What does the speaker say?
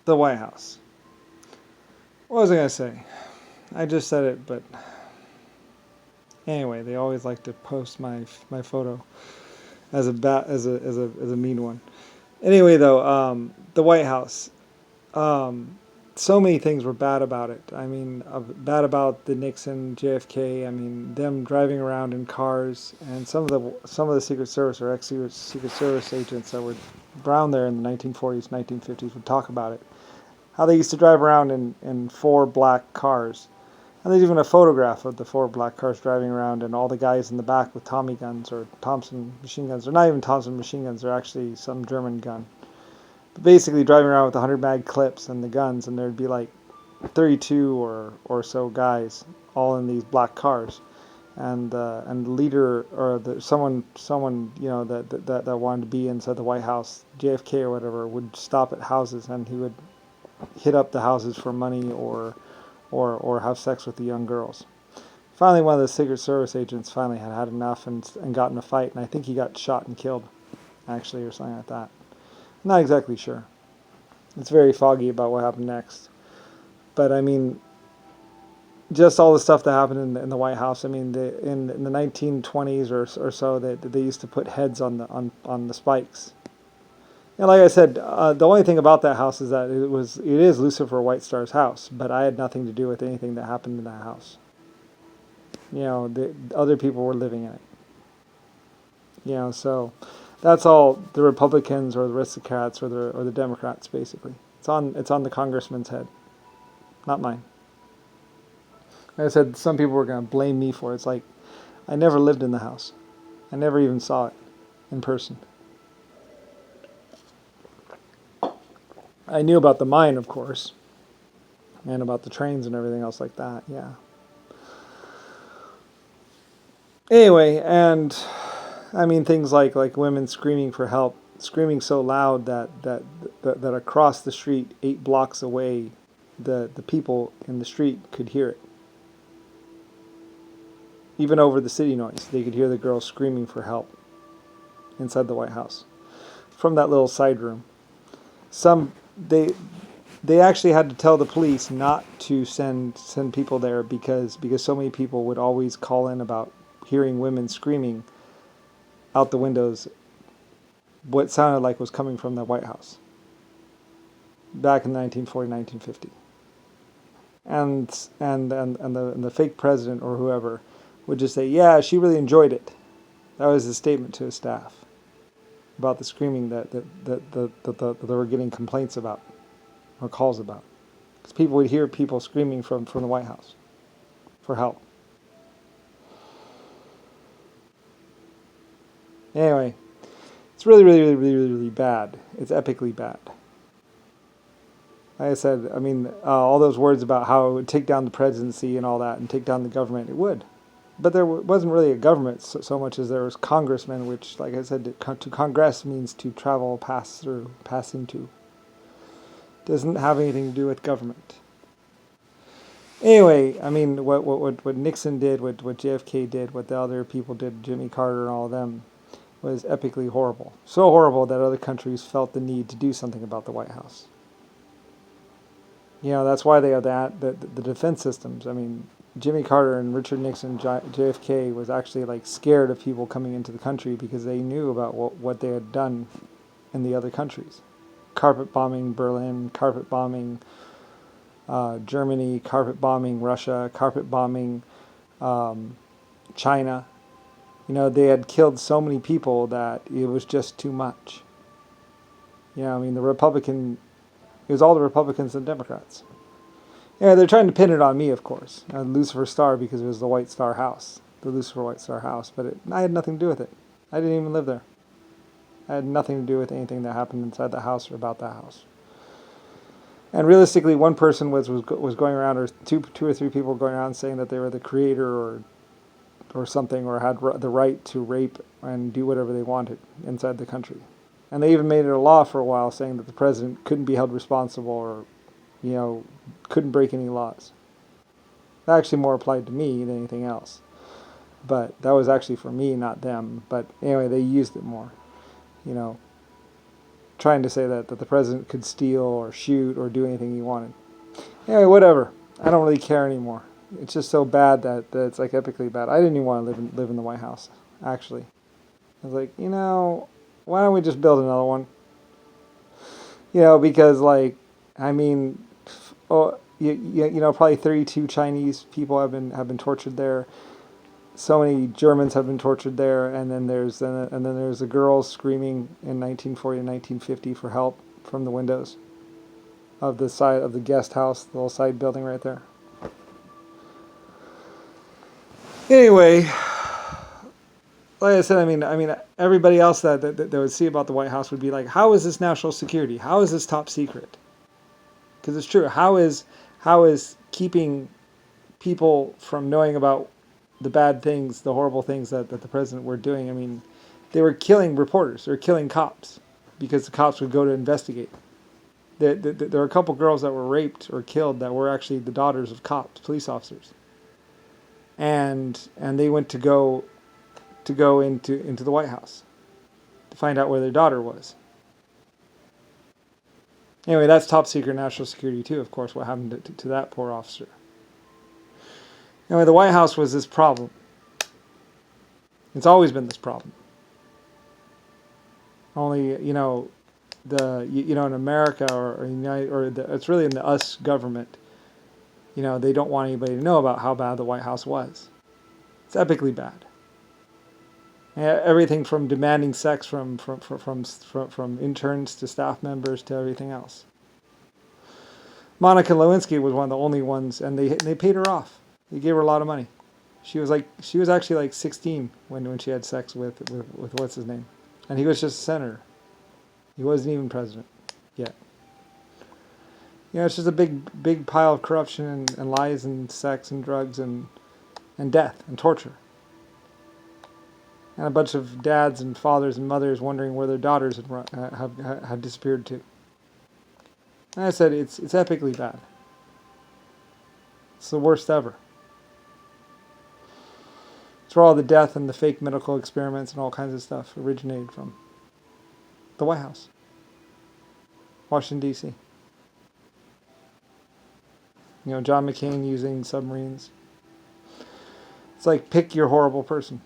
The White House. What was I gonna say? I just said it, but anyway, they always like to post my photo as a as a mean one. Anyway, though, the White House. Um, so many things were bad about it. I mean, bad about the Nixon, JFK. I mean, them driving around in cars, and some of the Secret Service or ex-Secret Service agents that were around there in the 1940s, 1950s would talk about it. How they used to drive around in four black cars. And there's even a photograph of the four black cars driving around, and all the guys in the back with Tommy guns or Thompson machine guns. They're not even Thompson machine guns. They're actually some German gun. But basically, driving around with 100 mag clips and the guns, and there'd be like 32 or so guys all in these black cars, and the leader or someone that wanted to be inside the White House, JFK or whatever, would stop at houses and he would hit up the houses for money or have sex with the young girls. Finally, one of the Secret Service agents finally had enough and got in a fight, and I think he got shot and killed, actually, or something like that. Not exactly sure. It's very foggy about what happened next. But I mean, just all the stuff that happened in the White House. I mean, in the 1920s or so, they used to put heads on the spikes. And like I said, the only thing about that house is that it is Lucifer White Star's house, but I had nothing to do with anything that happened in that house. The other people were living in it. So that's all the Republicans or the aristocrats or the Democrats basically. It's on the congressman's head, not mine. Like I said, some people were going to blame me for it. It's like I never lived in the house. I never even saw it in person. I knew about the mine, of course, and about the trains and everything else like that. Yeah. Anyway, and I mean things like women screaming for help, screaming so loud that across the street, 8 blocks away, the people in the street could hear it. Even over the city noise, they could hear the girls screaming for help inside the White House from that little side room. Some they actually had to tell the police not to send people there because so many people would always call in about hearing women screaming out the windows what sounded like was coming from the White House back in 1940, 1950. And the fake president or whoever would just say, yeah, she really enjoyed it. That was his statement to his staff about the screaming that they were getting complaints about or calls about. Because people would hear people screaming from the White House for help. Anyway, it's really, really, really, really, really bad. It's epically bad. Like I said, I mean, all those words about how it would take down the presidency and all that and take down the government, it would. But there wasn't really a government so much as there was congressmen, which, like I said, to congress means to travel, pass through, pass into. Doesn't have anything to do with government. Anyway, I mean, what Nixon did, what JFK did, what the other people did, Jimmy Carter and all of them, was epically horrible. So horrible that other countries felt the need to do something about the White House. That's why they have the defense systems. I mean, Jimmy Carter and Richard Nixon, JFK was actually like scared of people coming into the country because they knew about what they had done in the other countries. Carpet bombing Berlin, carpet bombing Germany, carpet bombing Russia, carpet bombing China. They had killed so many people that it was just too much. I mean, it was all the Republicans and Democrats. Yeah, they're trying to pin it on me, of course. Lucifer Star because it was the White Star house, the Lucifer White Star house. But I had nothing to do with it. I didn't even live there. I had nothing to do with anything that happened inside the house or about that house. And realistically, one person was going around, or two or three people going around saying that they were the creator or something, or had the right to rape and do whatever they wanted inside the country. And they even made it a law for a while saying that the president couldn't be held responsible or, couldn't break any laws. That actually more applied to me than anything else. But that was actually for me, not them. But anyway, they used it more. trying to say that the president could steal or shoot or do anything he wanted. Anyway, whatever. I don't really care anymore. It's just so bad that it's like epically bad. I didn't even want to live in the White House, actually. I was like, why don't we just build another one? Because like, I mean, probably 32 Chinese people have been tortured there. So many Germans have been tortured there, and then there's the girls screaming in 1940 and 1950 for help from the windows of the side of the guest house, the little side building right there. Anyway, like I said, I mean, everybody else that would see about the White House would be like, how is this national security? How is this top secret? Because it's true. How is keeping people from knowing about the bad things, the horrible things that the president were doing? I mean, they were killing reporters. They were killing cops because the cops would go to investigate. There were a couple girls that were raped or killed that were actually the daughters of cops, police officers. And they went to go into the White House to find out where their daughter was. Anyway, that's top secret national security too, of course, what happened to that poor officer. Anyway, the White House was this problem. It's always been this problem. Only, in America it's really in the us government, they don't want anybody to know about how bad the White House was. It's epically bad. Everything from demanding sex from interns to staff members to everything else. Monica Lewinsky was one of the only ones, and they paid her off. They gave her a lot of money. She was actually like 16 when she had sex with what's his name, and he was just a senator. He wasn't even president yet. It's just a big pile of corruption and lies and sex and drugs and death and torture. And a bunch of dads and fathers and mothers wondering where their daughters have disappeared to. And I said, it's epically bad. It's the worst ever. It's where all the death and the fake medical experiments and all kinds of stuff originated from. The White House. Washington, D.C. John McCain using submarines. It's like, pick your horrible person.